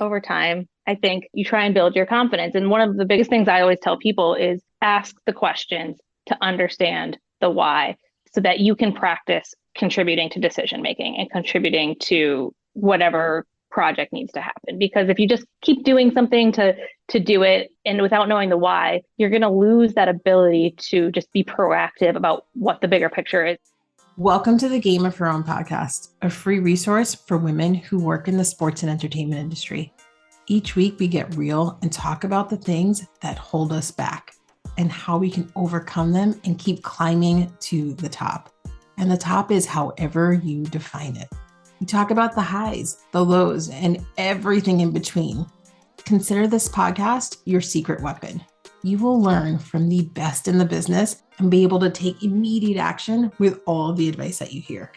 Over time, I think you try and build your confidence. And one of the biggest things I always tell people is ask the questions to understand the why so that you can practice contributing to decision making and contributing to whatever project needs to happen. Because if you just keep doing something to do it and without knowing the why, you're going to lose that ability to just be proactive about what the bigger picture is. Welcome to the Game of Her Own podcast, a free resource for women who work in the sports and entertainment industry. Each week, we get real and talk about the things that hold us back and how we can overcome them and keep climbing to the top. And the top is however you define it. We talk about the highs, the lows, and everything in between. Consider this podcast your secret weapon. You will learn from the best in the business and be able to take immediate action with all the advice that you hear.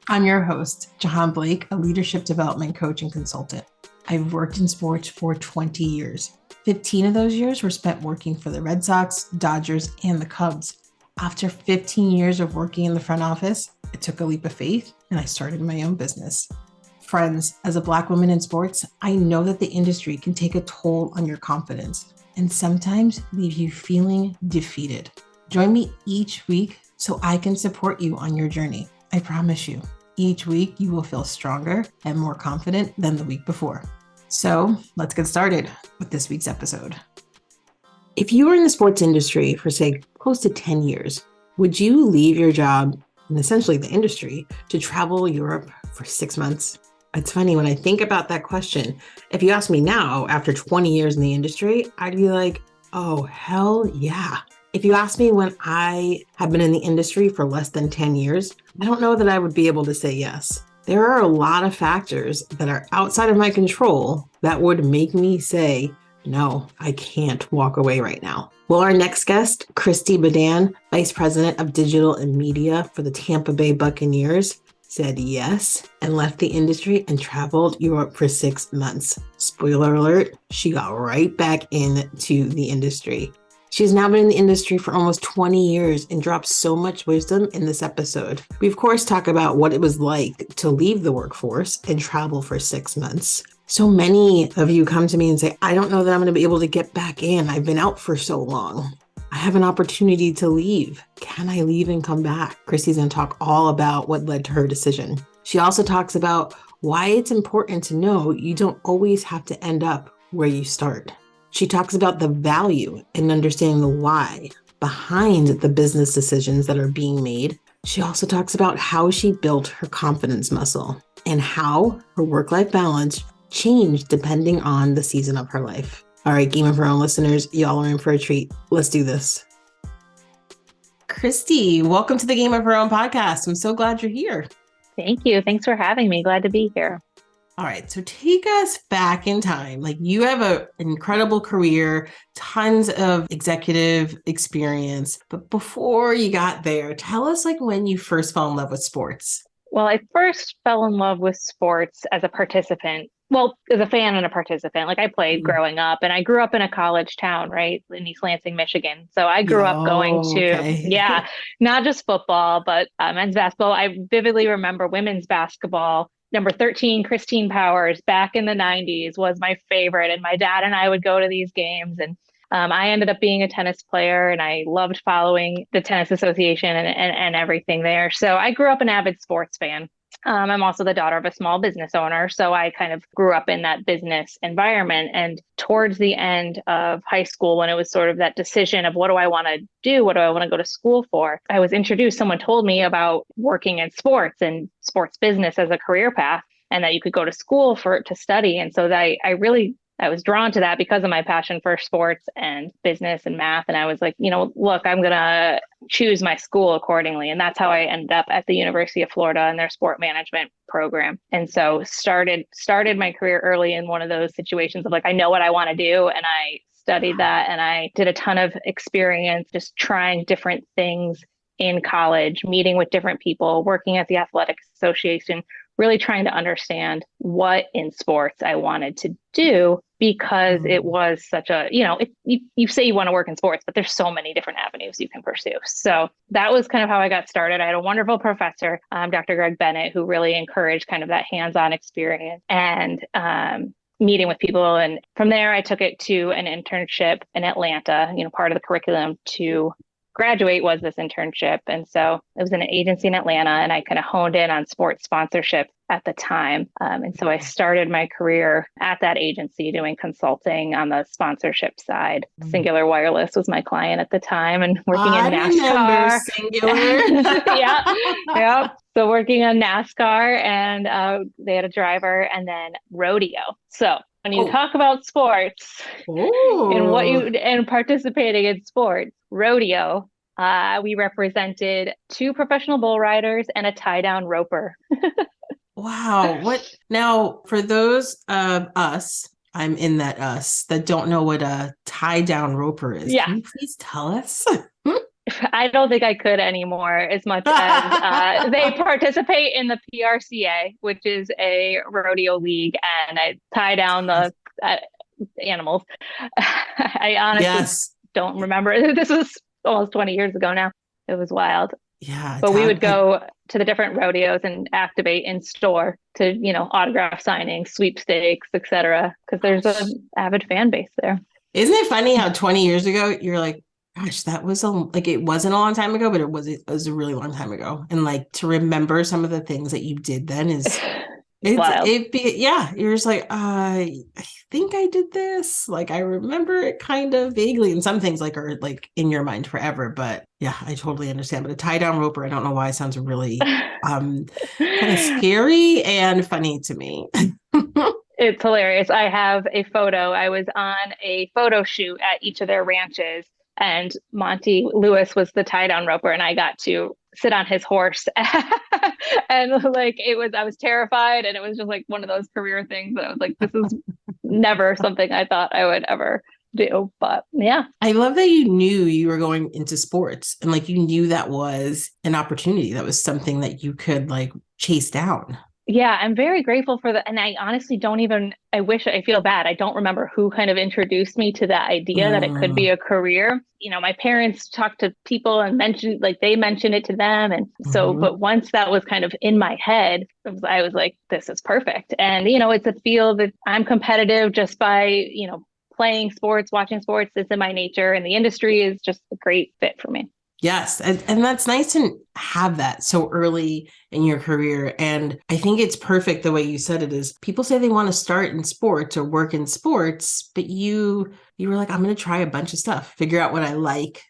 I'm your host, Jahaan Blake, a leadership development coach and consultant. I've worked in sports for 20 years. 15 of those years were spent working for the Red Sox, Dodgers, and the Cubs. After 15 years of working in the front office, I took a leap of faith and I started my own business. Friends, as a Black woman in sports, I know that the industry can take a toll on your confidence and sometimes leave you feeling defeated. Join me each week so I can support you on your journey. I promise you, each week you will feel stronger and more confident than the week before. So let's get started with this week's episode. If you were in the sports industry for, say, close to 10 years, would you leave your job in essentially the industry to travel Europe for 6 months? It's funny when I think about that question. If you ask me now, after 20 years in the industry, I'd be like, oh, hell yeah. If you ask me when I have been in the industry for less than 10 years, I don't know that I would be able to say yes. There are a lot of factors that are outside of my control that would make me say, no, I can't walk away right now. Well, our next guest, Christi Bedan, Vice President of Digital and Media for the Tampa Bay Buccaneers, said yes and left the industry and traveled Europe for 6 months. Spoiler alert, she got right back into the industry. She's now been in the industry for almost 20 years and dropped so much wisdom in this episode. We, of course, talk about what it was like to leave the workforce and travel for 6 months. So many of you come to me and say, I don't know that I'm going to be able to get back in. I've been out for so long. I have an opportunity to leave. Can I leave and come back? Christi's going to talk all about what led to her decision. She also talks about why it's important to know you don't always have to end up where you start. She talks about the value in understanding the why behind the business decisions that are being made. She also talks about how she built her confidence muscle and how her work-life balance changed depending on the season of her life. All right, Game of Her Own listeners, y'all are in for a treat. Let's do this. Christi, welcome to the Game of Her Own podcast. I'm so glad you're here. Thank you. Thanks for having me. Glad to be here. All right, so take us back in time. Like, you have an incredible career, tons of executive experience. But before you got there, tell us like when you first fell in love with sports. Well, I first fell in love with sports as a participant. Well, as a fan and a participant. Like I played growing up and I grew up in a college town, right? In East Lansing, Michigan. So I grew up going to, okay. not just football, but men's basketball. I vividly remember women's basketball. Number 13, Christine Powers, back in the 90s was my favorite. And my dad and I would go to these games. And I ended up being a tennis player and I loved following the tennis association and everything there. So I grew up an avid sports fan. I'm also the daughter of a small business owner. So I kind of grew up in that business environment. And towards the end of high school, when it was sort of that decision of what do I want to do? What do I want to go to school for? I was introduced, someone told me about working in sports and sports business as a career path and that you could go to school to study. And so that I was drawn to that because of my passion for sports and business and math. And I was like, look, I'm going to choose my school accordingly. And that's how I ended up at the University of Florida in their sport management program. And so started my career early in one of those situations of like, I know what I want to do. And I studied that and I did a ton of experience just trying different things in college, meeting with different people, working at the Athletic Association, really trying to understand what in sports I wanted to do because it was such a, you say you want to work in sports, but there's so many different avenues you can pursue. So that was kind of how I got started. I had a wonderful professor, Dr. Greg Bennett, who really encouraged kind of that hands-on experience. And meeting with people. And from there, I took it to an internship in Atlanta. Part of the curriculum to graduate was this internship. And so it was in an agency in Atlanta, and I kind of honed in on sports sponsorship at the time. And so I started my career at that agency doing consulting on the sponsorship side. Singular Wireless was my client at the time, and working in remember NASCAR. Singular. Yeah. Yeah. So working on NASCAR, and they had a driver, and then rodeo. So when you talk about sports and participating in sports, rodeo, we represented 2 professional bull riders and a tie-down roper. Wow. What now, for those of us, I'm in that us that don't know what a tie-down roper is. Yeah. Can you please tell us? I don't think I could anymore, as much as they participate in the PRCA, which is a rodeo league, and I tie down the animals. I honestly don't remember. This was almost 20 years ago now. It was wild. Yeah. But we would go to the different rodeos and activate in store to, autograph signings, sweepstakes, etc. Because there's an avid fan base there. Isn't it funny how 20 years ago you're like, gosh, that was it wasn't a long time ago, but it was a really long time ago. And like to remember some of the things that you did then is you're just like, I think I did this. Like I remember it kind of vaguely, and some things like are like in your mind forever. But yeah, I totally understand. But a tie-down roper, I don't know why, sounds really kind of scary and funny to me. It's hilarious. I have a photo. I was on a photo shoot at each of their ranches, and Monty Lewis was the tie-down roper, and I got to sit on his horse. And I was terrified, and it was just like one of those career things that I was like, this is never something I thought I would ever do. But yeah. I love that you knew you were going into sports, and like you knew that was an opportunity. That was something that you could like chase down. Yeah, I'm very grateful for that. And I honestly I feel bad. I don't remember who kind of introduced me to that idea that it could be a career. My parents talked to people and mentioned it to them. And so, but once that was kind of in my head, I was like, this is perfect. And, it's a field that I'm competitive just by, playing sports, watching sports. It's in my nature, and the industry is just a great fit for me. Yes. And that's nice to have that so early in your career. And I think it's perfect the way you said it is. People say they want to start in sports or work in sports, but you were like, I'm going to try a bunch of stuff, figure out what I like,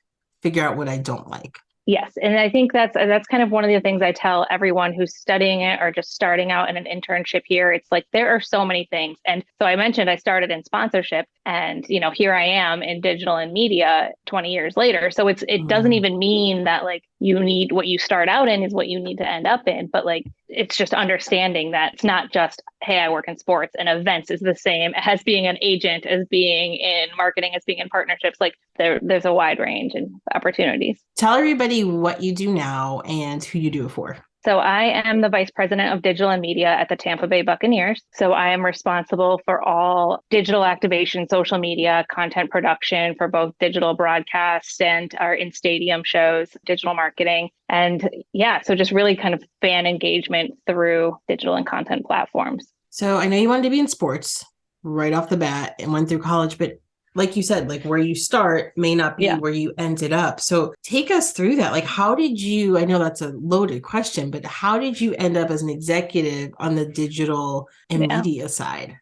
figure out what I don't like. Yes. And I think that's kind of one of the things I tell everyone who's studying it or just starting out in an internship here. It's like, there are so many things. And so I mentioned I started in sponsorship, and, here I am in digital and media 20 years later. So it doesn't even mean that like you need what you start out in is what you need to end up in. But like, it's just understanding that it's not just, hey, I work in sports, and events is the same as being an agent, as being in marketing, as being in partnerships. Like there's a wide range and opportunities. Tell everybody what you do now and who you do it for. So I am the vice president of digital and media at the Tampa Bay Buccaneers. So I am responsible for all digital activation, social media, content production for both digital broadcast and our in-stadium shows, digital marketing. And yeah, so just really kind of fan engagement through digital and content platforms. So I know you wanted to be in sports right off the bat and went through college, but like you said, like where you start may not be where you ended up. So take us through that. Like, how did you, I know that's a loaded question, but how did you end up as an executive on the digital and media side?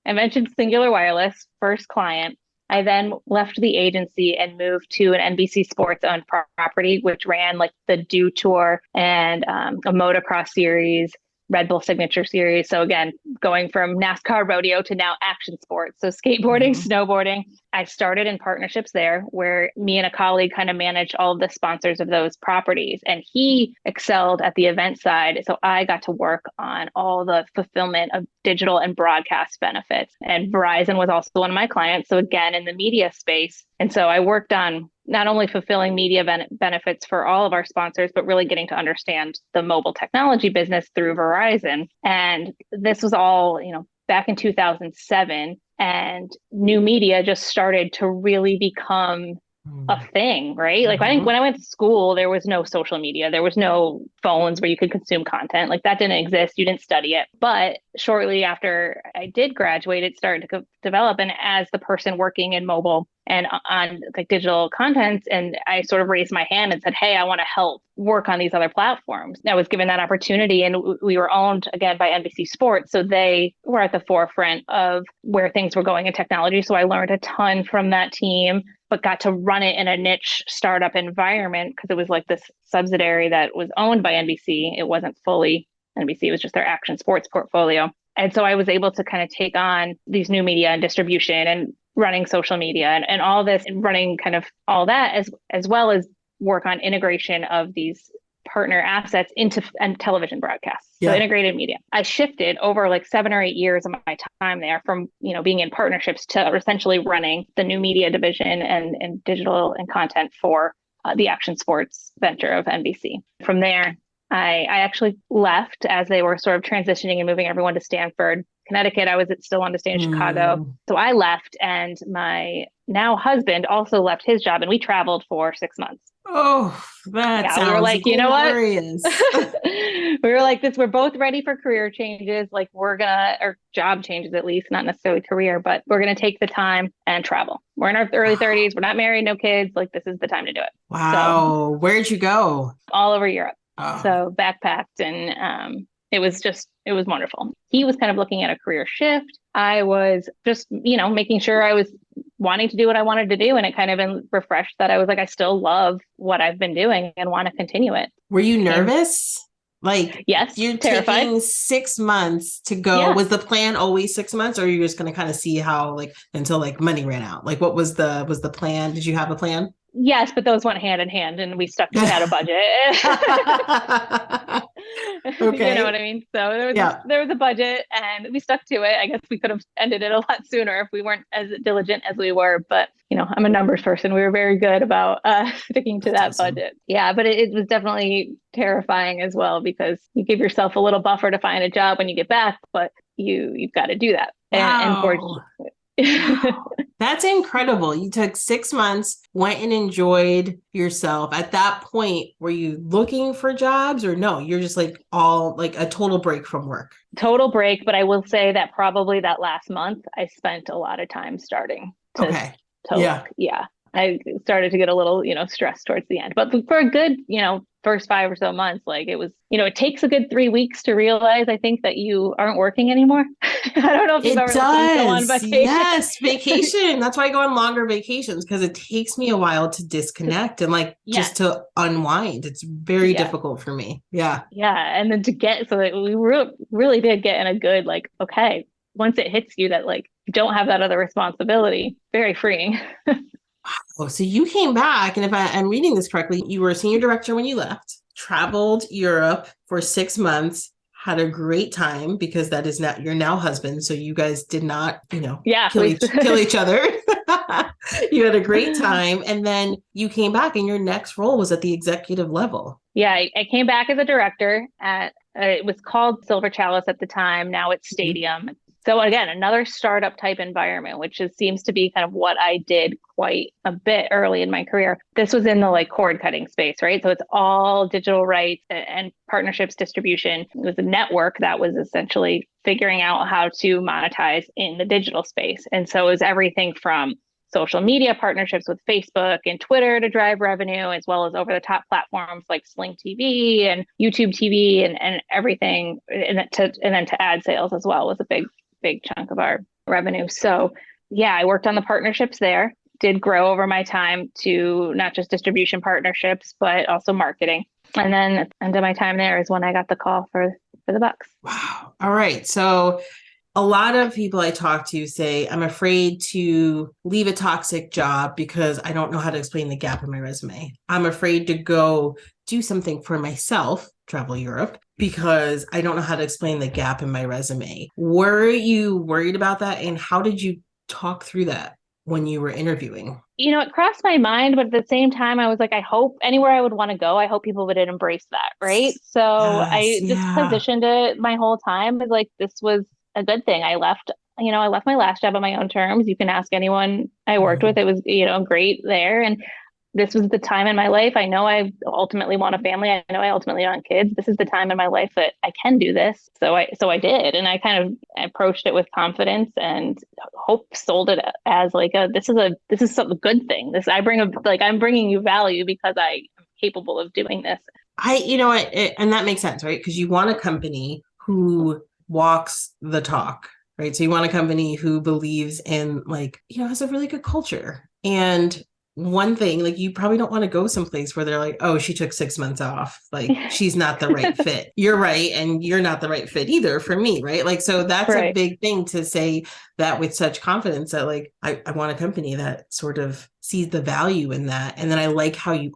I mentioned Singular Wireless, first client. I then left the agency and moved to an NBC Sports owned property, which ran like the Dew Tour and a motocross series, Red Bull Signature Series. So again, going from NASCAR rodeo to now action sports. So skateboarding, snowboarding. I started in partnerships there where me and a colleague kind of managed all of the sponsors of those properties. And he excelled at the event side. So I got to work on all the fulfillment of digital and broadcast benefits. And Verizon was also one of my clients. So again, in the media space. And so I worked on not only fulfilling media benefits for all of our sponsors, but really getting to understand the mobile technology business through Verizon. And this was all, back in 2007. And new media just started to really become a thing, right? Like I think when I went to school, there was no social media, there was no phones where you could consume content. Like that didn't exist. You didn't study it. But shortly after I did graduate, it started to develop. And as the person working in mobile and on like digital content, and I sort of raised my hand and said, "Hey, I want to help work on these other platforms." I was given that opportunity, and we were owned again by NBC Sports, so they were at the forefront of where things were going in technology. So I learned a ton from that team, but got to run it in a niche startup environment because it was like this subsidiary that was owned by NBC. It wasn't fully NBC, it was just their action sports portfolio. And so I was able to kind of take on these new media and distribution and running social media and all this and running kind of all that as well as work on integration of these partner assets into and television broadcasts. So integrated media. I shifted over like 7 or 8 years of my time there from, being in partnerships to essentially running the new media division and digital and content for the action sports venture of NBC. From there, I actually left as they were sort of transitioning and moving everyone to Stanford, Connecticut. I was still wanted to stay in Chicago. So I left, and my now husband also left his job, and we traveled for 6 months. Oh, that sounds we were like, glorious. We were like this, we're both ready for career changes. Like or job changes at least, not necessarily career, but we're going to take the time and travel. We're in our early 30s. We're not married, no kids. Like this is the time to do it. Wow. So, where'd you go? All over Europe. So backpacked, and it was wonderful. He was kind of looking at a career shift. I was just, making sure I was wanting to do what I wanted to do. And it kind of been refreshed that I was like, I still love what I've been doing and want to continue it. Were you nervous? Yes, you're terrified. Taking 6 months to go. Yeah. Was the plan always 6 months, or are you just going to kind of see how until money ran out? What was the plan? Did you have a plan? Yes, but those went hand in hand, and we stuck to had a budget. Okay. You know what I mean? So there was a budget, and we stuck to it. I guess we could have ended it a lot sooner if we weren't as diligent as we were. But I'm a numbers person. We were very good about sticking to that budget. Yeah, but it was definitely terrifying as well, because you give yourself a little buffer to find a job when you get back, but you've got to do that. Wow. That's incredible. You took 6 months, went and enjoyed yourself. At that point, were you looking for jobs, or no? You're just a total break from work. Total break. But I will say that probably that last month, I spent a lot of time starting to look. Yeah. I started to get a little, stressed towards the end, but for a good, first 5 or so months, it was, it takes a good 3 weeks to realize, I think, that you aren't working anymore. I don't know if you've ever go on vacation. Yes, vacation. That's why I go on longer vacations, because it takes me a while to disconnect and just to unwind. It's very difficult for me. Yeah. Yeah. And then to get, so that we really did get in a good, okay, once it hits you that you don't have that other responsibility, very freeing. Oh, so you came back, and if I'm reading this correctly, you were a senior director when you left, traveled Europe for 6 months, had a great time, because that is not your now husband. So you guys did not, kill each other. You had a great time. And then you came back, and your next role was at the executive level. Yeah, I came back as a director at, it was called Silver Chalice at the time. Now it's Stadium. So again, another startup type environment, which seems to be kind of what I did quite a bit early in my career. This was in the cord cutting space, right? So it's all digital rights and partnerships distribution. It was a network that was essentially figuring out how to monetize in the digital space. And so it was everything from social media partnerships with Facebook and Twitter to drive revenue, as well as over the top platforms like Sling TV and YouTube TV and everything. And then to ad sales as well was a big chunk of our revenue. So yeah, I worked on the partnerships there, did grow over my time to not just distribution partnerships, but also marketing. And then at the end of my time there is when I got the call for the Bucks. Wow. All right. So a lot of people I talk to say, I'm afraid to leave a toxic job because I don't know how to explain the gap in my resume. I'm afraid to go do something for myself, travel Europe, because I don't know how to explain the gap in my resume. Were you worried about that? And how did you talk through that when you were interviewing? It crossed my mind, but at the same time, I was like, I hope anywhere I would want to go, I hope people would embrace that, right? So I just positioned it my whole time as this was a good thing. I left I left my last job on my own terms. You can ask anyone I worked with. It was, great there. And this was the time in my life. I know I ultimately want a family. I know I ultimately want kids. This is the time in my life that I can do this. So I did. And I kind of approached it with confidence and sold it as like this is some good thing. I'm bringing you value because I am capable of doing this. And that makes sense, right? Because you want a company who walks the talk, right? So you want a company who believes in has a really good culture. And one thing, you probably don't want to go someplace where they're like, oh, she took 6 months off. She's not the right fit. You're right. And you're not the right fit either for me, right? So that's right. A big thing to say that with such confidence that I want a company that sort of sees the value in that. And then I like how you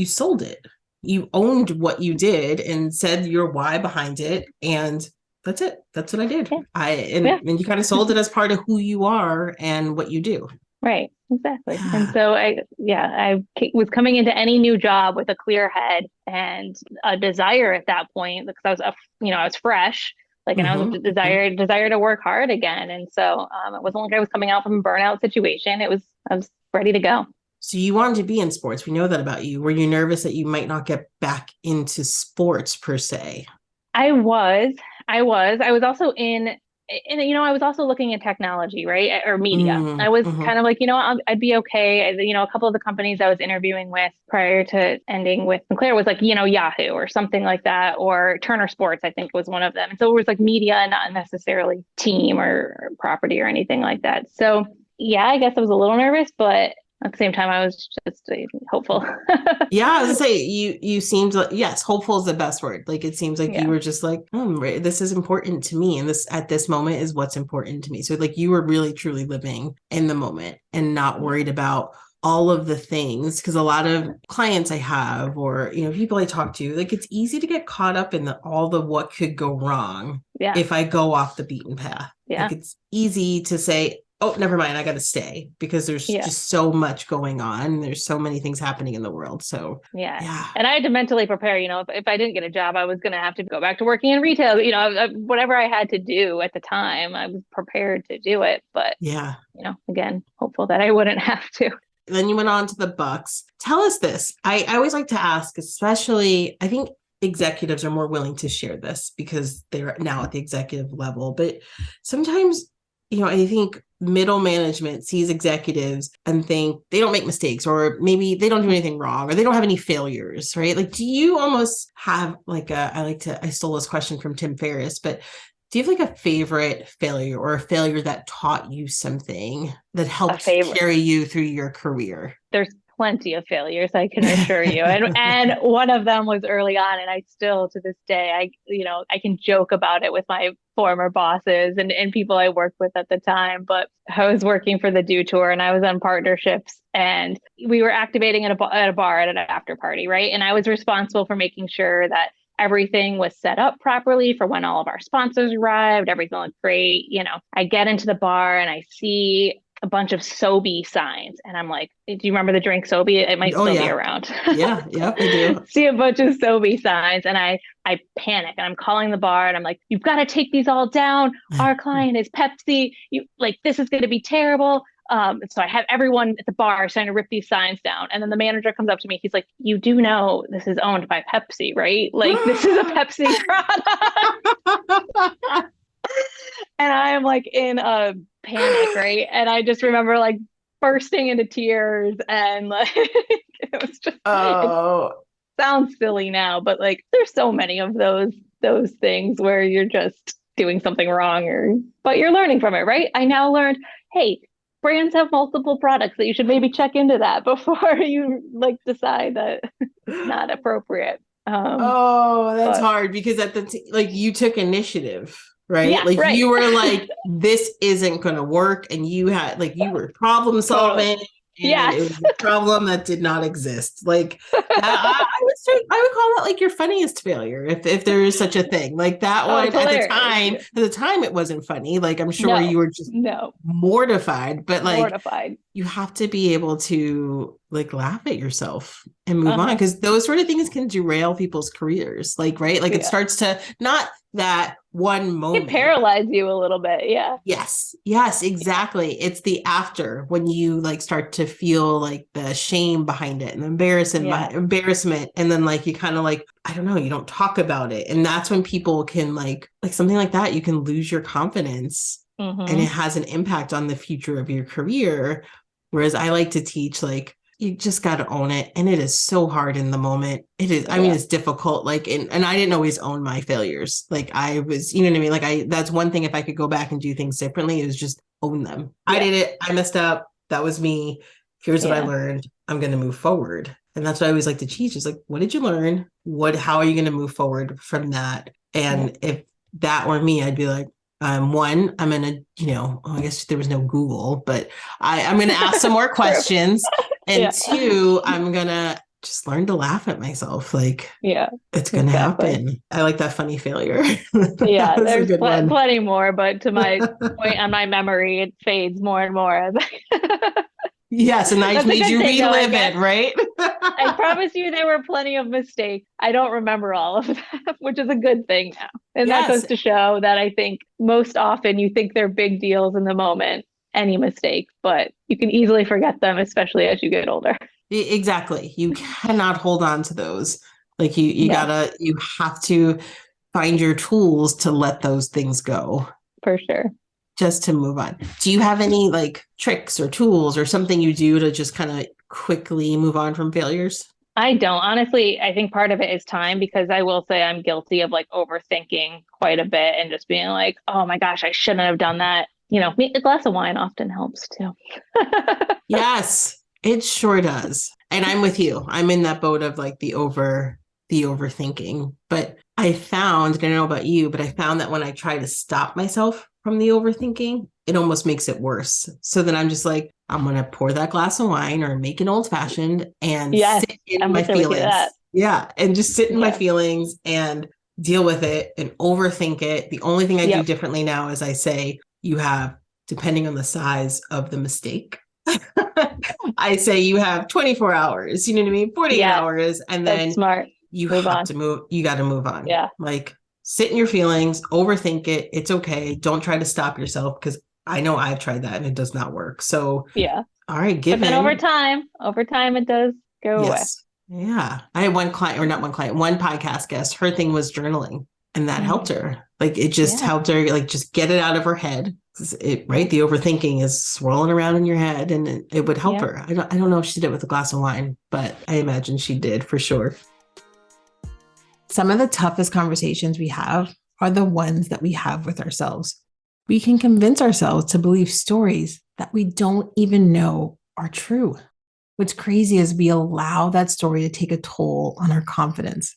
sold it. You owned what you did and said your why behind it. And that's it. That's what I did. Yeah. And you kind of sold it as part of who you are and what you do. Right. Exactly. Yeah. And so I was coming into any new job with a clear head and a desire at that point because I was fresh, and I was desire to work hard again. And so it wasn't like I was coming out from a burnout situation. I was ready to go. So you wanted to be in sports. We know that about you. Were you nervous that you might not get back into sports per se? I was also I was also looking at technology, right? Or media. I was kind of like, I'd be okay. A couple of the companies I was interviewing with prior to ending with Sinclair was Yahoo or something like that, or Turner Sports, I think was one of them. And so it was media, not necessarily team or property or anything like that. So yeah, I guess I was a little nervous, but at the same time, I was just hopeful. Yeah, I was gonna say you seemed yes, hopeful is the best word. It seems like you were just this is important to me, and this at this moment is what's important to me. So you were really truly living in the moment and not worried about all of the things, because a lot of clients I have or people I talk to, it's easy to get caught up in all the what could go wrong if I go off the beaten path. Yeah, it's easy to say, oh, never mind, I got to stay because there's just so much going on. There's so many things happening in the world. So, yeah. And I had to mentally prepare, if I didn't get a job, I was going to have to go back to working in retail, whatever I had to do at the time, I was prepared to do it. But, again, hopeful that I wouldn't have to. Then you went on to the Bucks. Tell us this. I always like to ask, especially, I think executives are more willing to share this because they're now at the executive level. But sometimes, I think middle management sees executives and think they don't make mistakes, or maybe they don't do anything wrong, or they don't have any failures, right? Do you almost have I stole this question from Tim Ferriss, but do you have a favorite failure or a failure that taught you something that helped carry you through your career? There's plenty of failures, I can assure you. And one of them was early on, and I still to this day, I can joke about it with my former bosses and people I worked with at the time. But I was working for the Do Tour and I was on partnerships, and we were activating at a bar at an after party, right? And I was responsible for making sure that everything was set up properly for when all of our sponsors arrived. Everything looked great. I get into the bar and I see a bunch of Sobe signs. And I'm like, do you remember the drink Sobe? It might still be around. Yeah, I do. See a bunch of Sobe signs and I panic and I'm calling the bar and I'm like, you've got to take these all down. Our client is Pepsi. This is going to be terrible. So I have everyone at the bar trying to rip these signs down. And then the manager comes up to me. He's like, you do know this is owned by Pepsi, right? This is a Pepsi product. And I am in a panic, right? And I just remember bursting into tears and it was just, it sounds silly now, but there's so many of those things where you're just doing something wrong but you're learning from it, right? I now learned, hey, brands have multiple products that you should maybe check into that before you decide that it's not appropriate. That's hard because at you took initiative, right? Yeah, right. You were this isn't going to work, and you had you were problem solving. And it was a problem that did not exist. I would call that your funniest failure, if there is such a thing. That one at the time it wasn't funny. I'm sure you were just mortified, but mortified. You have to be able to laugh at yourself and move on, because those sort of things can derail people's careers. Right? It starts to, not that one It can moment. paralyze you a little bit. Yeah. Yes. Yes, exactly. It's the after when you like start to feel like the shame behind it and the embarrassment. And then like you kind of like, I don't know, you don't talk about it. And that's when people can like something like that, you can lose your confidence and it has an impact on the future of your career. Whereas I like to teach like, you just got to own it. And it is so hard in the moment. It is, I mean, it's difficult. Like, and I didn't always own my failures. Like I was, you know what I mean? Like that's one thing, if I could go back and do things differently, is just own them. I did it. I messed up. That was me. Here's what I learned. I'm going to move forward. And that's what I always like to teach is like, what did you learn? How are you going to move forward from that? And if that were me, I'd be like, one, I'm going to, I guess there was no Google, but I'm going to ask some more questions. And two, I'm going to just learn to laugh at myself. Like, it's going to happen. I like that funny failure. Yeah, there's plenty more, but to my point on my memory, it fades more and more. Yes, and I made you relive it, right? I promise you there were plenty of mistakes. I don't remember all of them, which is a good thing now. And that goes to show that I think most often you think they're big deals in the moment, any mistake, but you can easily forget them, especially as you get older. Exactly. You cannot hold on to those. Like you have to find your tools to let those things go. For sure. Just to move on. Do you have any like tricks or tools or something you do to just kind of quickly move on from failures? I don't. Honestly, I think part of it is time, because I will say I'm guilty of like overthinking quite a bit and just being like, oh my gosh, I shouldn't have done that. A glass of wine often helps too. Yes, it sure does. And I'm with you. I'm in that boat of like the overthinking. But I don't know about you, but I found that when I try to stop myself from the overthinking, it almost makes it worse. So then I'm just like, I'm going to pour that glass of wine or make an old fashioned and sit in my feelings. Yeah. And just sit in my feelings and deal with it and overthink it. The only thing I do differently now is I say, you have, depending on the size of the mistake, I say you have 24 hours, you know what I mean? 48 hours. And then smart. You got to move on. Yeah. Like sit in your feelings, overthink it. It's okay. Don't try to stop yourself, because I know I've tried that and it does not work. So all right, give in. Over time it does go away. Yeah. I had one podcast guest, her thing was journaling, and that helped her. Like it just helped her like just get it out of her head. The overthinking is swirling around in your head, and it would help her. I don't know if she did it with a glass of wine, but I imagine she did for sure. Some of the toughest conversations we have are the ones that we have with ourselves. We can convince ourselves to believe stories that we don't even know are true. What's crazy is we allow that story to take a toll on our confidence.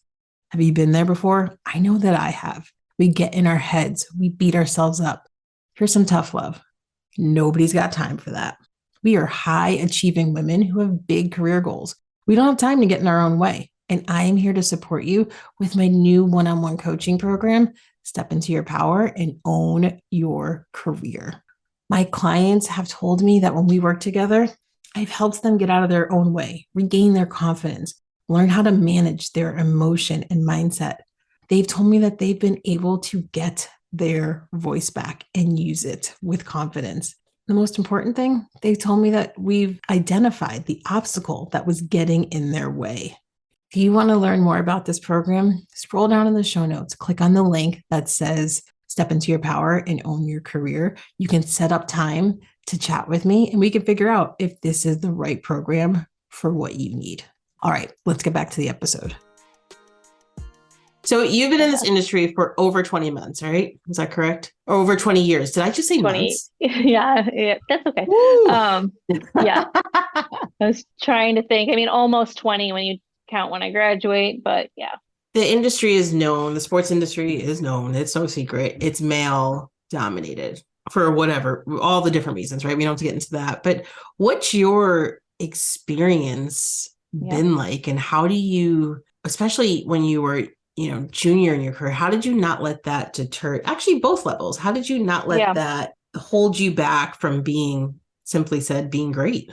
Have you been there before? I know that I have. We get in our heads. We beat ourselves up. Here's some tough love. Nobody's got time for that. We are high achieving women who have big career goals. We don't have time to get in our own way. And I am here to support you with my new one-on-one coaching program, Step Into Your Power and Own Your Career. My clients have told me that when we work together, I've helped them get out of their own way, regain their confidence, learn how to manage their emotion and mindset. They've told me that they've been able to get their voice back and use it with confidence. The most important thing, they've told me that we've identified the obstacle that was getting in their way. If you want to learn more about this program, scroll down in the show notes, click on the link that says Step Into Your Power and Own Your Career. You can set up time to chat with me, and we can figure out if this is the right program for what you need. All right, let's get back to the episode. So you've been in this industry for over 20 months, right? Is that correct? Or over 20 years. Did I just say 20 months? Yeah, that's okay. Yeah. I was trying to think. I mean, almost 20 when you count when I graduate, but yeah. The industry is known. The sports industry is known. It's no secret. It's male dominated for whatever, all the different reasons, right? We don't have to get into that. But what's your experience been like? And how do you, especially when you were, junior in your career, how did you not let that deter, actually both levels, how did you not let that hold you back from being, simply said, being great?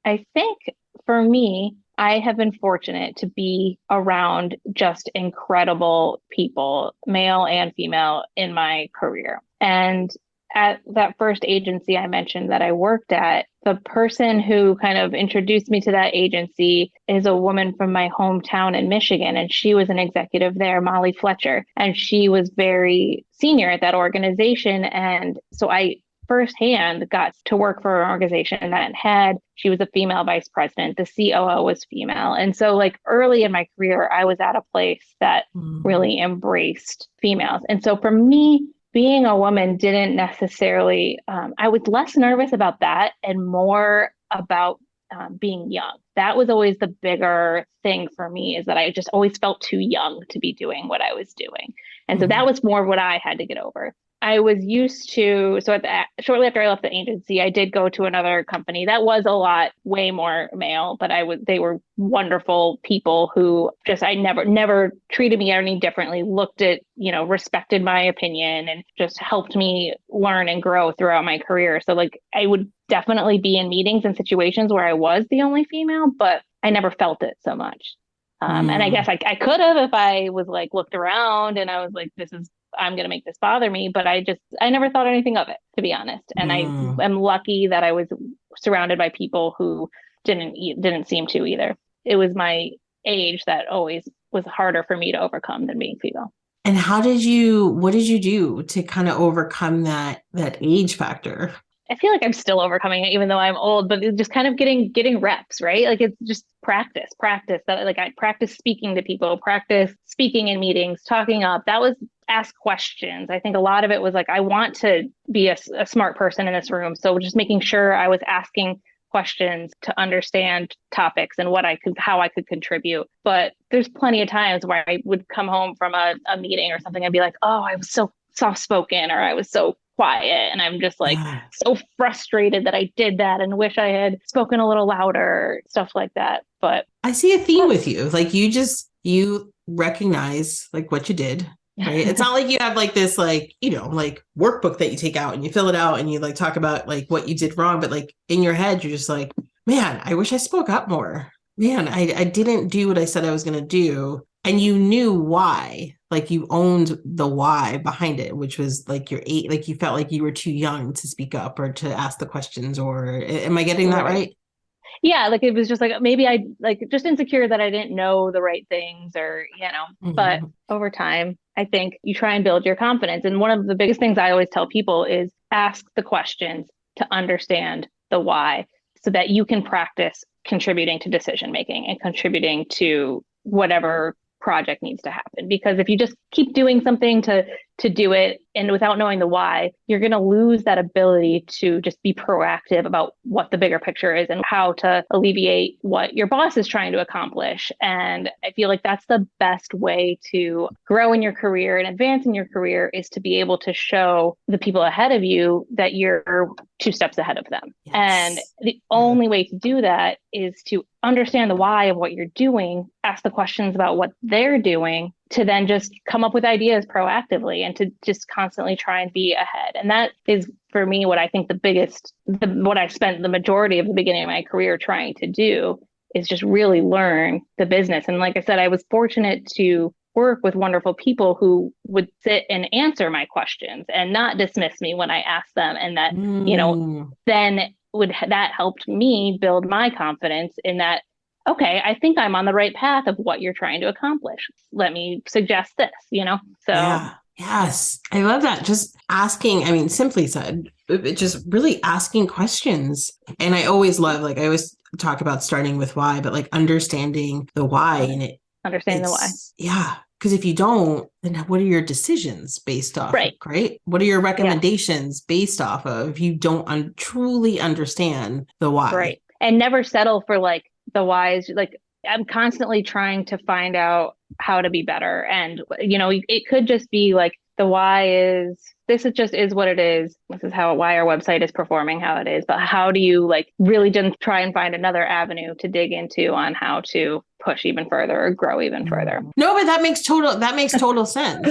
I think for me, I have been fortunate to be around just incredible people, male and female, in my career. And at that first agency I mentioned that I worked at, the person who kind of introduced me to that agency is a woman from my hometown in Michigan, and she was an executive there, Molly Fletcher, and she was very senior at that organization. And so I firsthand got to work for an organization that she was a female vice president, the COO was female. And so like early in my career, I was at a place that really embraced females. And so for me, being a woman didn't necessarily, I was less nervous about that and more about being young. That was always the bigger thing for me, is that I just always felt too young to be doing what I was doing. And so that was more of what I had to get over. I was used to, shortly after I left the agency, I did go to another company that was a lot, way more male, but they were wonderful people who I never treated me any differently, looked at, respected my opinion and just helped me learn and grow throughout my career. So like, I would definitely be in meetings and situations where I was the only female, but I never felt it so much. And I guess I could have if I was like looked around and I was like, I'm going to make this bother me, but I never thought anything of it, to be honest. And I am lucky that I was surrounded by people who didn't seem to either. It was my age that always was harder for me to overcome than being female. And what did you do to kind of overcome that age factor? I feel like I'm still overcoming it, even though I'm old, but it's just kind of getting reps, right? Like it's just practice that like I practice speaking to people, practice speaking in meetings, talking up. That was ask questions. I think a lot of it was like, I want to be a smart person in this room. So just making sure I was asking questions to understand topics and how I could contribute. But there's plenty of times where I would come home from a meeting or something and be like, oh, I was so soft spoken, or I was so quiet. And I'm just like so frustrated that I did that and wish I had spoken a little louder, stuff like that. But I see a theme with you. Like you recognize like what you did. Right. It's not like you have like this, like, like workbook that you take out and you fill it out and you like talk about like what you did wrong. But like in your head, you're just like, man, I wish I spoke up more. Man, I didn't do what I said I was going to do. And you knew why, like you owned the why behind it, which was like like you felt like you were too young to speak up or to ask the questions, or am I getting that right? Yeah, like it was just like maybe I like just insecure that I didn't know the right things but over time, I think you try and build your confidence. And one of the biggest things I always tell people is ask the questions to understand the why, so that you can practice contributing to decision making and contributing to whatever project needs to happen. Because if you just keep doing something to do it and without knowing the why, you're going to lose that ability to just be proactive about what the bigger picture is and how to alleviate what your boss is trying to accomplish. And I feel like that's the best way to grow in your career and advance in your career, is to be able to show the people ahead of you that you're 2 steps ahead of them. Yes. And the only way to do that is to understand the why of what you're doing, ask the questions about what they're doing, to then just come up with ideas proactively and to just constantly try and be ahead. And that is, for me, what I think what I spent the majority of the beginning of my career trying to do, is just really learn the business. And like I said, I was fortunate to work with wonderful people who would sit and answer my questions and not dismiss me when I asked them. And that, then that helped me build my confidence in that, okay, I think I'm on the right path of what you're trying to accomplish. Let me suggest this, So yeah. Yes, I love that. Just asking, I mean, simply said, just really asking questions. And I always love, like, I always talk about starting with why, but like understanding the why. And understanding the why. Yeah. Because if you don't, then what are your decisions based off right. of, right? What are your recommendations based off of if you don't truly understand the why? Right. And never settle for like the whys. Like I'm constantly trying to find out how to be better. And, it could just be like the why is, this is what it is. This is why our website is performing how it is. But how do you like really just try and find another avenue to dig into on how to push even further or grow even further? No, but that makes total sense.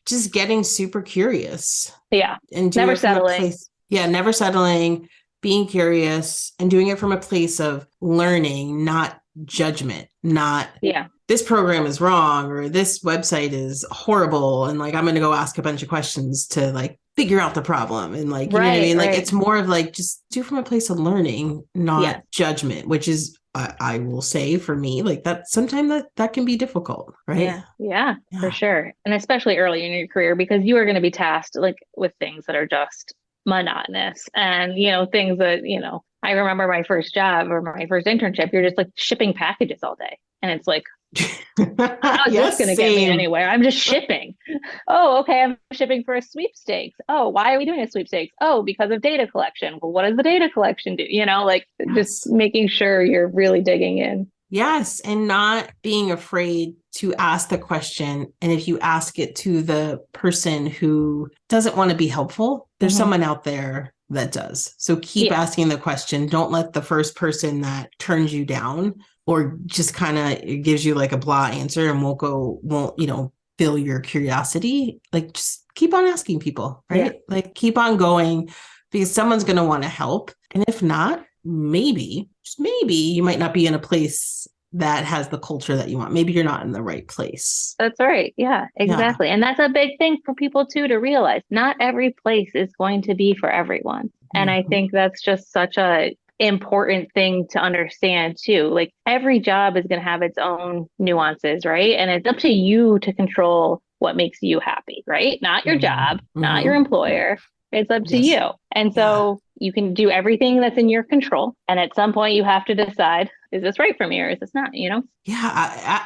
Just getting super curious. Yeah. And never settling. Never settling, being curious and doing it from a place of learning, not judgment, not Yeah. this program is wrong or this website is horrible. And like, I'm going to go ask a bunch of questions to like figure out the problem. And like, you know what I Right, mean? Like, right. it's more of like, just do from a place of learning, not Yes. judgment, which is, I will say for me, like that sometimes that can be difficult, right? Yeah. Yeah, for Yeah. sure. And especially early in your career, because you are going to be tasked like with things that are just monotonous and, things that, I remember my first job or my first internship, you're just like shipping packages all day. And it's like, how is this going Yes, to get me same. anywhere? I'm just shipping. Oh, okay. I'm shipping for a sweepstakes. Oh, why are we doing a sweepstakes? Oh, because of data collection. Well, what does the data collection do? Like just Yes. making sure you're really digging in. Yes. And not being afraid to ask the question. And if you ask it to the person who doesn't want to be helpful, there's Hmm. someone out there that does. So keep Yeah. asking the question. Don't let the first person that turns you down or just kind of gives you like a blah answer and won't fill your curiosity. Like just keep on asking people, Yeah. right? Like keep on going because someone's going to want to help. And if not, maybe, just maybe you might not be in a place that has the culture that you want. Maybe you're not in the right place. That's right. Yeah, Yeah. exactly. And that's a big thing for people too to realize. Not every place is going to be for everyone. And I Mhm. think that's just such a important thing to understand too. Like every job is going to have its own nuances, right? And it's up to you to control what makes you happy, right? Not your job, Mhm. not your Mhm. employer. It's up to Yes. you. And Yeah. so you can do everything that's in your control. And at some point you have to decide, is this right for me or is this not? Yeah,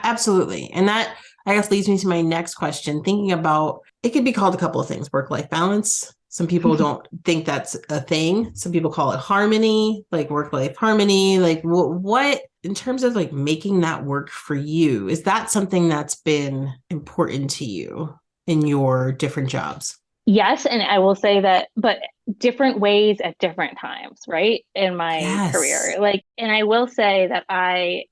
absolutely. And that, I guess, leads me to my next question. Thinking about it could be called a couple of things: work-life balance. Some people don't think that's a thing. Some people call it harmony, like work-life harmony. Like what in terms of like making that work for you, is that something that's been important to you in your different jobs? Yes, and I will say that, but different ways at different times, right? In my career. Yes. Like, and I will say that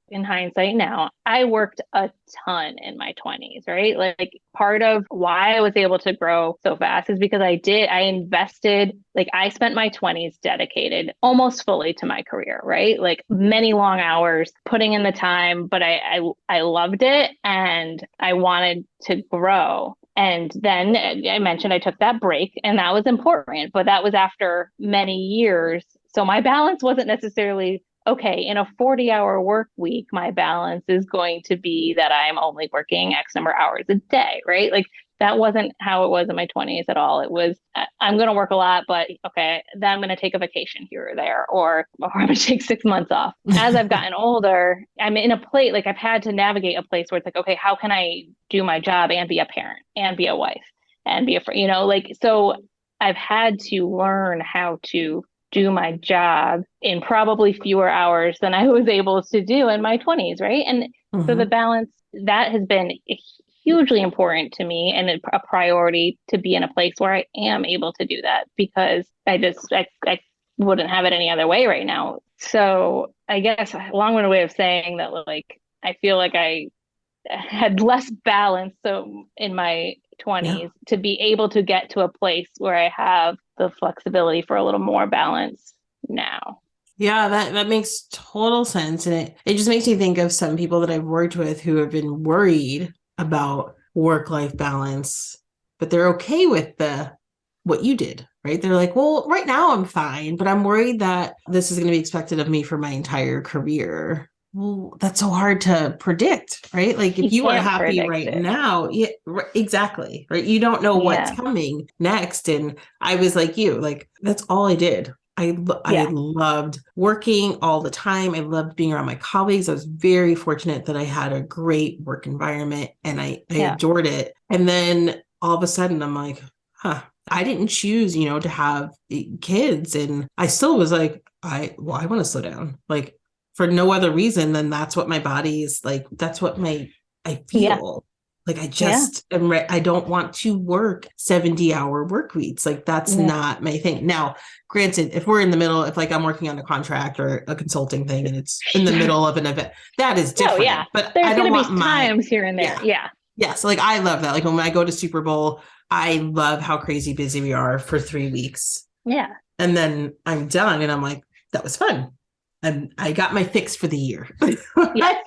in hindsight now, I worked a ton in my 20s, right? Like, part of why I was able to grow so fast is because I invested, like, I spent my 20s dedicated almost fully to my career, right? Like, many long hours, putting in the time, but I loved it and I wanted to grow. And then I mentioned I took that break and that was important, but that was after many years. So my balance wasn't necessarily okay. In a 40-hour work week, my balance is going to be that I'm only working X number of hours a day, right? Like that wasn't how it was in my 20s at all. It was, I'm going to work a lot, but okay, then I'm going to take a vacation here or there, or I'm going to take 6 months off. As I've gotten older, I'm in a place like I've had to navigate a place where it's like, okay, how can I do my job and be a parent and be a wife and be a friend, like, so I've had to learn how to do my job in probably fewer hours than I was able to do in my 20s, right? And so the Mhm. balance that has been hugely important to me and a priority to be in a place where I am able to do that because I wouldn't have it any other way right now. So I guess a long-winded way of saying that, like, I feel like I had less balance so in my Yeah. 20s to be able to get to a place where I have the flexibility for a little more balance now. Yeah, that makes total sense. And it just makes me think of some people that I've worked with who have been worried about work-life balance, but they're okay with the what you did, right? They're like, well, right now I'm fine, but I'm worried that this is going to be expected of me for my entire career. Well, that's so hard to predict, right? Like if You you are can't happy predict right it. now, yeah, exactly, right? You don't know what's Yeah. coming next. And I was like you, like that's all I did. I Yeah. loved working all the time. I loved being around my colleagues. I was very fortunate that I had a great work environment and I Yeah. adored it. And then all of a sudden I'm like, huh, I didn't choose, to have kids. And I still was like, I want to slow down. Like for no other reason than that's what my body is like. That's what I Yeah. feel. Like I Yeah. just am I don't want to work 70-hour work weeks. Like that's Yeah. not my thing. Now, granted, if we're in the middle, if like I'm working on a contract or a consulting thing and it's in the Sure. middle of an event, that is Oh, yeah. different. But There's I going don't to want be my, times here and there. yeah. Yeah. Yeah. So like I love that. Like when I go to Super Bowl, I love how crazy busy we are for 3 weeks. Yeah. And then I'm done and I'm like, that was fun. I got my fix for the year. Yes.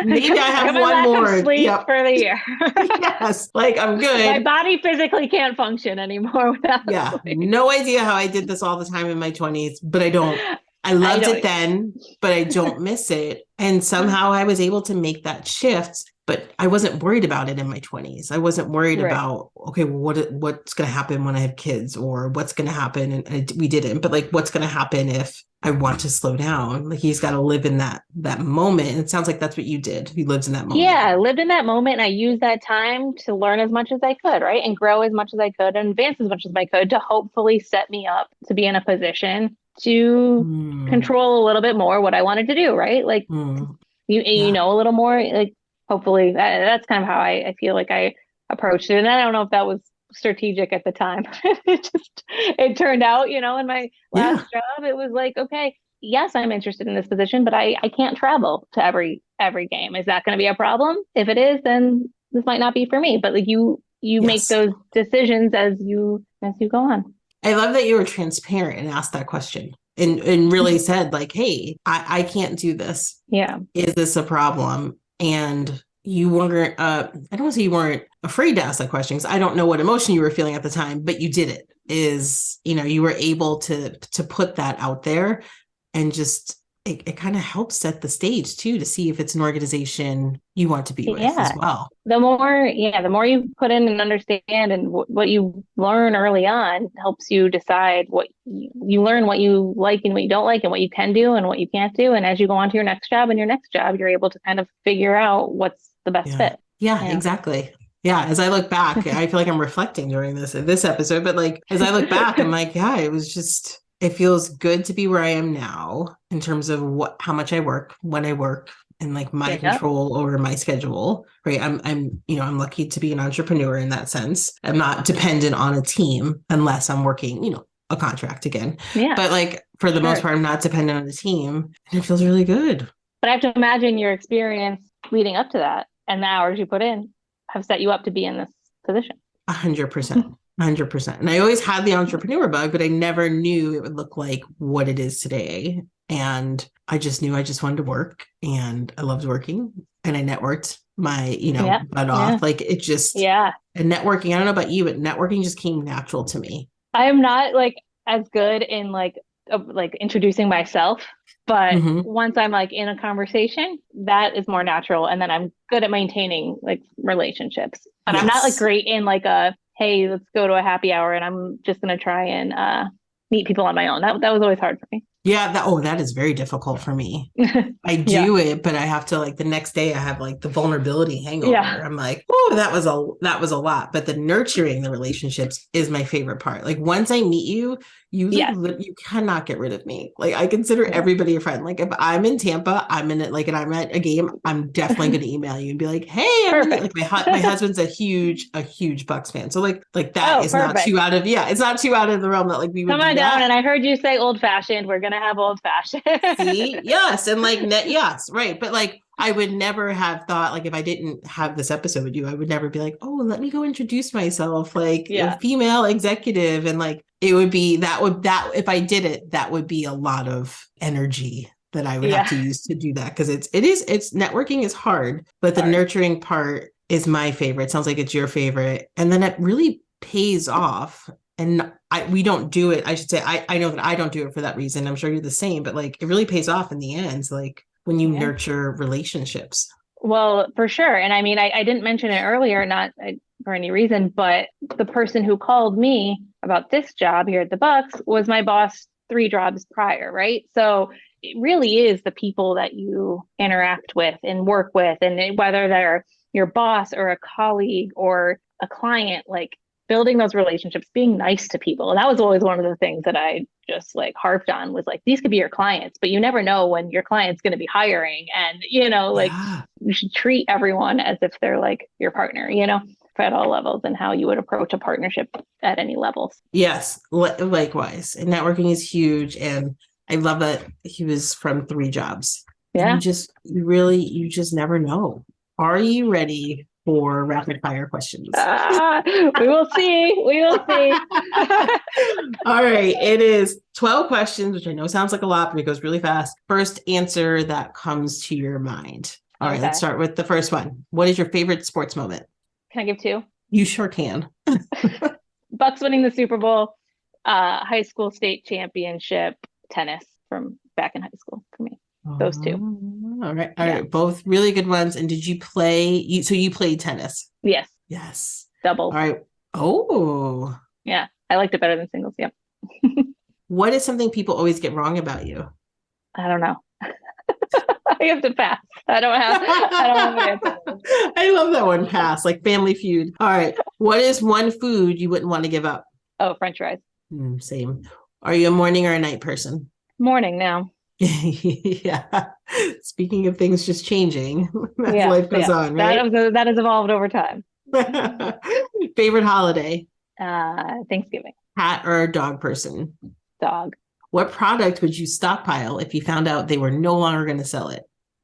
Maybe I have my one lack more. of sleep Yep. for the year. Yes. Like I'm good. My body physically can't function anymore without Yeah. sleep. No idea how I did this all the time in my 20s, but I I loved don't it then, but I don't miss it. And somehow I was able to make that shift, but I wasn't worried about it in my 20s. I wasn't worried Right. about, okay, well, what's going to happen when I have kids, or what's going to happen. And we didn't, but like, what's going to happen if I want to slow down? Like, he's got to live in that moment. And it sounds like that's what you did. You lived in that moment. Yeah, I lived in that moment and I used that time to learn as much as I could, right? And grow as much as I could and advance as much as I could to hopefully set me up to be in a position to control a little bit more what I wanted to do, right? Like you know a little more, like hopefully that's kind of how I feel like I approached it. And I don't know if that was strategic at the time. It turned out, in my last job, it was like, okay, yes, I'm interested in this position, but I can't travel to every game. Is that going to be a problem? If it is, then this might not be for me. But like you make those decisions as you go on. I love that you were transparent and asked that question and really said like, hey, I can't do this. Yeah. Is this a problem? And you weren't, I don't want to say you weren't afraid to ask that question, because I don't know what emotion you were feeling at the time, but you did it. You were able to put that out there, and just it kind of helps set the stage too, to see if it's an organization you want to be with as well. The more you put in and understand, and what you learn early on helps you decide what you learn, what you like and what you don't like, and what you can do and what you can't do. And as you go on to your next job, you're able to kind of figure out what's the best fit. Yeah, exactly. Yeah. As I look back, I feel like I'm reflecting during this episode, but like, as I look back, I'm like, yeah, it feels good to be where I am now in terms of how much I work, when I work, and like my control over my schedule, right? I'm lucky to be an entrepreneur in that sense. I'm not dependent on a team unless I'm working, a contract again. Yeah. But like for the most part, I'm not dependent on a team, and it feels really good. But I have to imagine your experience leading up to that and the hours you put in have set you up to be in this position. 100%. 100%. And I always had the entrepreneur bug, but I never knew it would look like what it is today. And I just knew I just wanted to work, and I loved working, and I networked my, butt off. Like it just, and networking, I don't know about you, but networking just came natural to me. I am not like as good in like introducing myself, but once I'm like in a conversation, that is more natural. And then I'm good at maintaining like relationships, but I'm not like great in like hey, let's go to a happy hour and I'm just going to try and meet people on my own. That was always hard for me. Yeah. That is very difficult for me. I do it, but I have to like the next day I have like the vulnerability hangover. Yeah. I'm like, oh, that was a lot. But the nurturing the relationships is my favorite part. Like once I meet you, you cannot get rid of me. Like I consider everybody a friend. Like if I'm in Tampa, I'm in it, like, and I'm at a game, I'm definitely going to email you and be like, hey, like my husband's a huge Bucks fan. So like that is not too out of, it's not too out of the realm that like we would come on down. And I heard you say old fashioned. We're going to have old fashioned. See? Yes. And like, yes. Right. But like, I would never have thought, like, if I didn't have this episode with you, I would never be like, oh, let me go introduce myself, like a female executive. And like, it would be that if I did it, that would be a lot of energy that I would have to use to do that. Cause it's networking is hard, but the nurturing part is my favorite. Sounds like it's your favorite. And then it really pays off. And we don't do it. I should say, I know that I don't do it for that reason. I'm sure you're the same, but like, it really pays off in the end. Like when you nurture relationships. Well, for sure. And I mean, I didn't mention it earlier, not for any reason, but the person who called me about this job here at the Bucks was my boss 3 jobs prior, right? So it really is the people that you interact with and work with, and whether they're your boss or a colleague or a client, like building those relationships, being nice to people. And that was always one of the things that I just like harped on, was like, these could be your clients, but you never know when your client's going to be hiring. And, you should treat everyone as if they're like your partner, at all levels, and how you would approach a partnership at any levels. Yes, likewise. And networking is huge. And I love that he was from 3 jobs. Yeah. And you just never know. Are you ready for rapid fire questions. We will see. We will see. All right. It is 12 questions, which I know sounds like a lot, but it goes really fast. First answer that comes to your mind. All right, let's start with the first one. What is your favorite sports moment? Can I give two? You sure can. Bucks winning the Super Bowl, high school state championship, tennis from back in high school for me. Those two. All right. All right. Both really good ones. And did you play? So you played tennis? Yes. Yes. Doubles. All right. Oh. Yeah. I liked it better than singles. Yep. What is something people always get wrong about you? I don't know. I have to pass. I don't have an answer. I love that one. Pass, like Family Feud. All right. What is one food you wouldn't want to give up? Oh, French fries. Same. Are you a morning or a night person? Morning now. Yeah. Speaking of things just changing as life goes on, right? That has evolved over time. Favorite holiday? Thanksgiving. Cat or dog person? Dog. What product would you stockpile if you found out they were no longer going to sell it?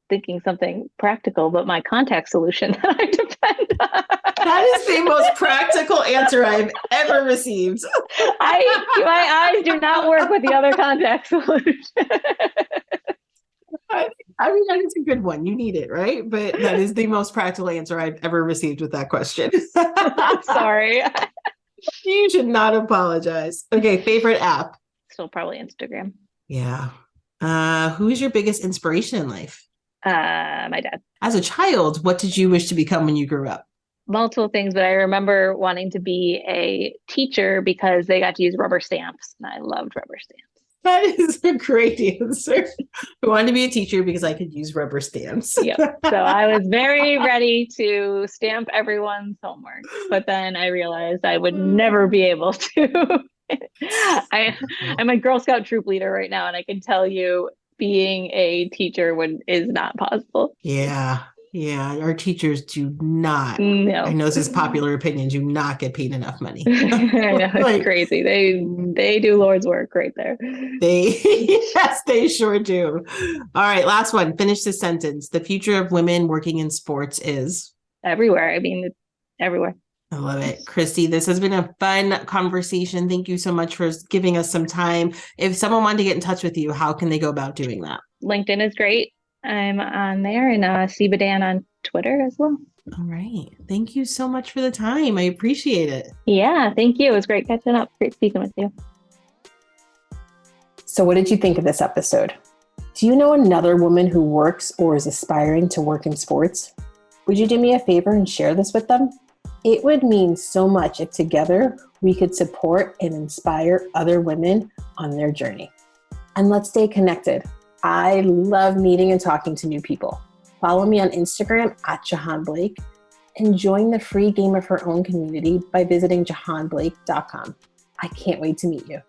Thinking something practical, but my contact solution that I depend on. That is the most practical answer I've ever received. My eyes do not work with the other contact solution. I mean, that is a good one. You need it, right? But that is the most practical answer I've ever received with that question. Sorry. You should not apologize. Okay, favorite app? Still probably Instagram. Yeah. Who is your biggest inspiration in life? My dad. As a child, what did you wish to become when you grew up? Multiple things, but I remember wanting to be a teacher because they got to use rubber stamps, and I loved rubber stamps. That is a great answer. I wanted to be a teacher because I could use rubber stamps. Yep. So I was very ready to stamp everyone's homework, but then I realized I would never be able to. I'm a Girl Scout troop leader right now, and I can tell you being a teacher is not possible. Yeah. Our teachers do not. No. I know this is popular opinion, do not get paid enough money. I know, it's crazy. They do Lord's work right there. Yes, they sure do. All right, last one. Finish this sentence. The future of women working in sports is everywhere. I mean, it's everywhere. I love it. Christi, this has been a fun conversation. Thank you so much for giving us some time. If someone wanted to get in touch with you, how can they go about doing that? LinkedIn is great. I'm on there, and Christi Bedan on Twitter as well. All right. Thank you so much for the time. I appreciate it. Yeah, thank you. It was great catching up. Great speaking with you. So what did you think of this episode? Do you know another woman who works or is aspiring to work in sports? Would you do me a favor and share this with them? It would mean so much if together we could support and inspire other women on their journey. And let's stay connected. I love meeting and talking to new people. Follow me on Instagram at Jahaan Blake and join the free Game of Her Own community by visiting jahaanblake.com. I can't wait to meet you.